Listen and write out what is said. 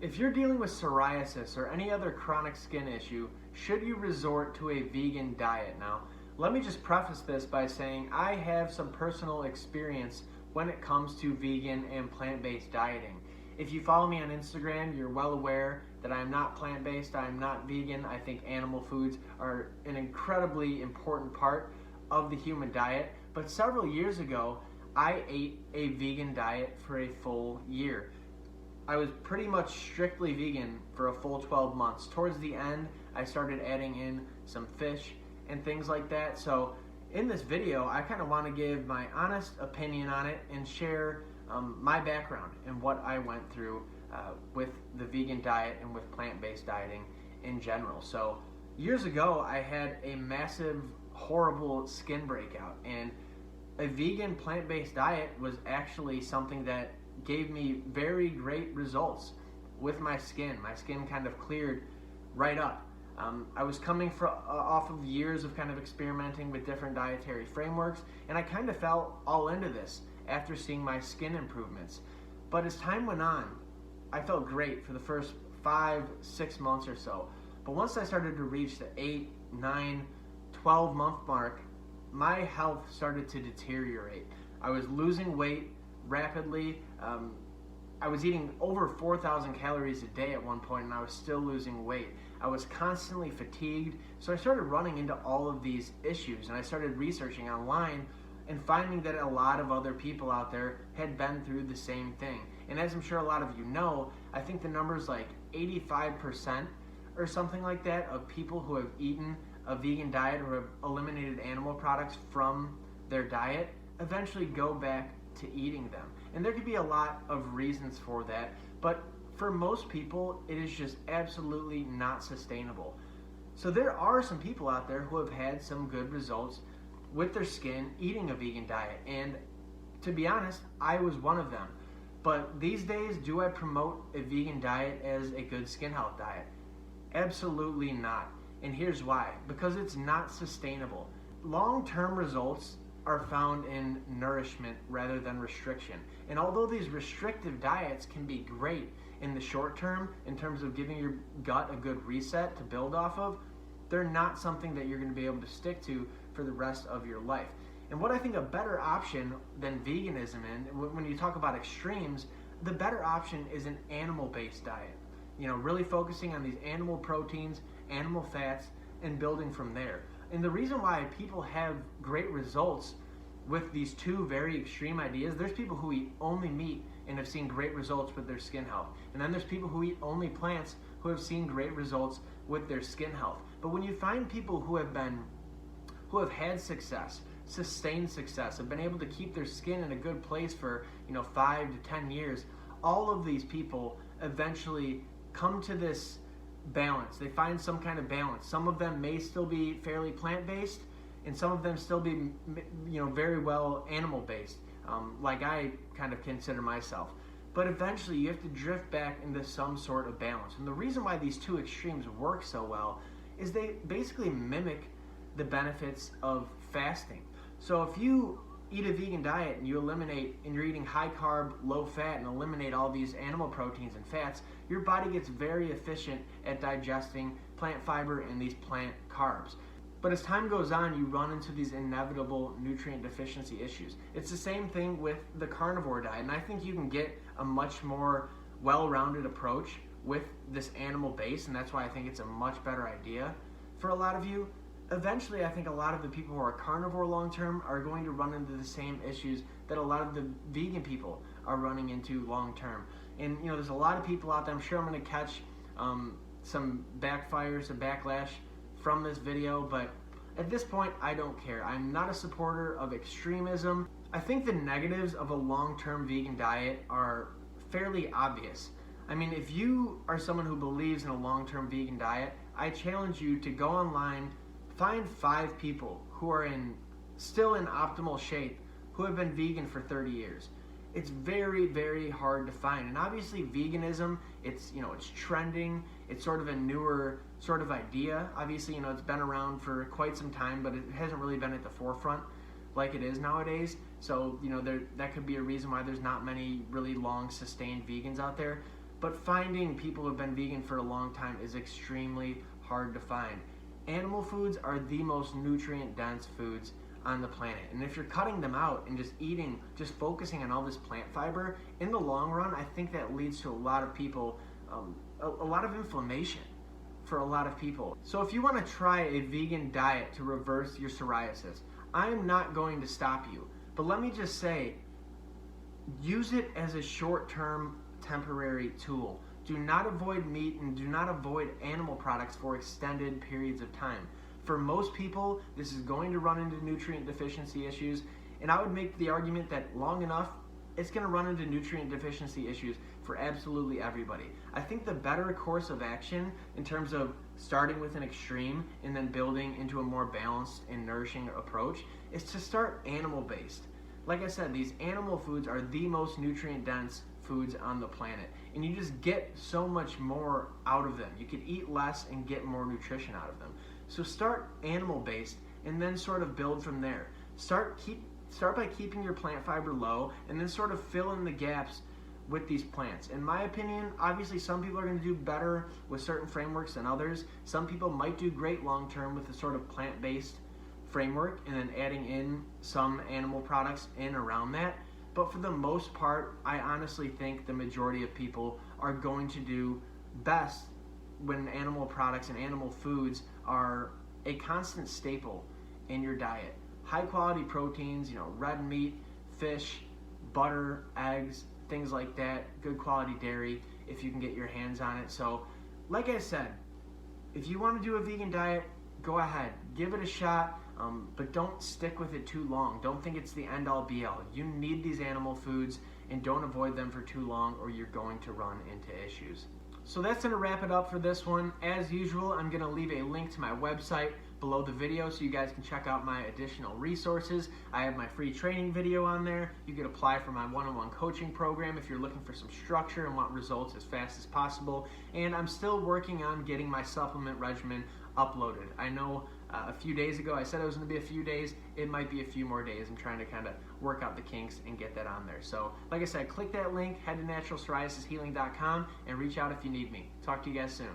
If you're dealing with psoriasis or any other chronic skin issue, should you resort to a vegan diet? Now, let me just preface this by saying I have some personal experience when it comes to vegan and plant-based dieting. If you follow me on Instagram, you're well aware that I'm not plant-based, I'm not vegan. I think animal foods are an incredibly important part of the human diet. But several years ago, I ate a vegan diet for a full year. I was pretty much strictly vegan for a full 12 months. Towards the end, I started adding in some fish and things like that. So in this video, I kind of want to give my honest opinion on it and share my background and what I went through with the vegan diet and with plant-based dieting in general. So years ago, I had a massive, horrible skin breakout, and a vegan plant-based diet was actually something that gave me very great results with my skin. My skin kind of cleared right up. I was coming off of years of kind of experimenting with different dietary frameworks, and I kind of fell all into this after seeing my skin improvements. But as time went on, I felt great for the first 5-6 months or so. But once I started to reach the 8, 9, 12 month mark, my health started to deteriorate. I was losing weight rapidly. I was eating over 4,000 calories a day at one point, and I was still losing weight. I was constantly fatigued, so I started running into all of these issues, and I started researching online and finding that a lot of other people out there had been through the same thing. And as I'm sure a lot of you know, I think the number's like 85% or something like that of people who have eaten a vegan diet or have eliminated animal products from their diet eventually go back to eating them. And there could be a lot of reasons for that, but for most people, it is just absolutely not sustainable. So there are some people out there who have had some good results with their skin eating a vegan diet, and to be honest, I was one of them. But these days, do I promote a vegan diet as a good skin health diet? Absolutely not. And here's why. Because it's not sustainable. Long-term results are found in nourishment rather than restriction. And although these restrictive diets can be great in the short term in terms of giving your gut a good reset to build off of, they're not something that you're going to be able to stick to for the rest of your life. And what I think a better option than veganism, and when you talk about extremes, the better option is an animal-based diet. You know, really focusing on these animal proteins, animal fats, and building from there. And the reason why people have great results with these two very extreme ideas, there's people who eat only meat and have seen great results with their skin health. And then there's people who eat only plants who have seen great results with their skin health. But when you find people who have had success, sustained success, have been able to keep their skin in a good place for 5 to 10 years, all of these people eventually come to this balance. They find some kind of balance. Some of them may still be fairly plant-based, and some of them still be very well animal-based, like I kind of consider myself. But eventually you have to drift back into some sort of balance. And the reason why these two extremes work so well is they basically mimic the benefits of fasting. So if you eat a vegan diet and you eliminate, and you're eating high carb, low fat, and eliminate all these animal proteins and fats, your body gets very efficient at digesting plant fiber and these plant carbs. But as time goes on, you run into these inevitable nutrient deficiency issues. It's the same thing with the carnivore diet, and I think you can get a much more well-rounded approach with this animal base, and that's why I think it's a much better idea for a lot of you. Eventually, I think a lot of the people who are carnivore long-term are going to run into the same issues that a lot of the vegan people are running into long-term. And there's a lot of people out there, I'm sure I'm going to catch some backfire, some backlash from this video, but at this point, I don't care. I'm not a supporter of extremism. I think the negatives of a long-term vegan diet are fairly obvious. I mean, if you are someone who believes in a long-term vegan diet, I challenge you to go online, find 5 people who are still in optimal shape who have been vegan for 30 years. It's very, very hard to find. And obviously veganism, it's trending. It's sort of a newer sort of idea. Obviously, it's been around for quite some time, but it hasn't really been at the forefront like it is nowadays. So, that could be a reason why there's not many really long sustained vegans out there. but finding people who have been vegan for a long time is extremely hard to find. Animal foods are the most nutrient dense foods on the planet, and if you're cutting them out and just focusing on all this plant fiber, in the long run I think that leads to a lot of people, a lot of inflammation for a lot of people. So if you want to try a vegan diet to reverse your psoriasis, I am not going to stop you, but let me just say, use it as a short-term temporary tool. Do not avoid meat and do not avoid animal products for extended periods of time. For most people, this is going to run into nutrient deficiency issues, and I would make the argument that long enough, it's going to run into nutrient deficiency issues for absolutely everybody. I think the better course of action in terms of starting with an extreme and then building into a more balanced and nourishing approach is to start animal-based. Like I said, these animal foods are the most nutrient-dense foods on the planet, and you just get so much more out of them. You can eat less and get more nutrition out of them. So start animal-based and then sort of build from there. Start by keeping your plant fiber low and then sort of fill in the gaps with these plants. In my opinion, obviously some people are going to do better with certain frameworks than others. Some people might do great long-term with a sort of plant-based framework and then adding in some animal products in around that. But for the most part, I honestly think the majority of people are going to do best when animal products and animal foods are a constant staple in your diet. High quality proteins, red meat, fish, butter, eggs, things like that, good quality dairy if you can get your hands on it. So, like I said, if you want to do a vegan diet, go ahead, give it a shot, but don't stick with it too long. Don't think it's the end all be all. You need these animal foods, and don't avoid them for too long or you're going to run into issues. So that's going to wrap it up for this one. As usual, I'm going to leave a link to my website below the video so you guys can check out my additional resources. I have my free training video on there. You can apply for my one-on-one coaching program if you're looking for some structure and want results as fast as possible. And I'm still working on getting my supplement regimen uploaded. I know a few days ago I said it was going to be a few days. It might be a few more days. I'm trying to kind of work out the kinks and get that on there. So like I said, click that link, head to naturalpsoriasishealing.com and reach out if you need me. Talk to you guys soon.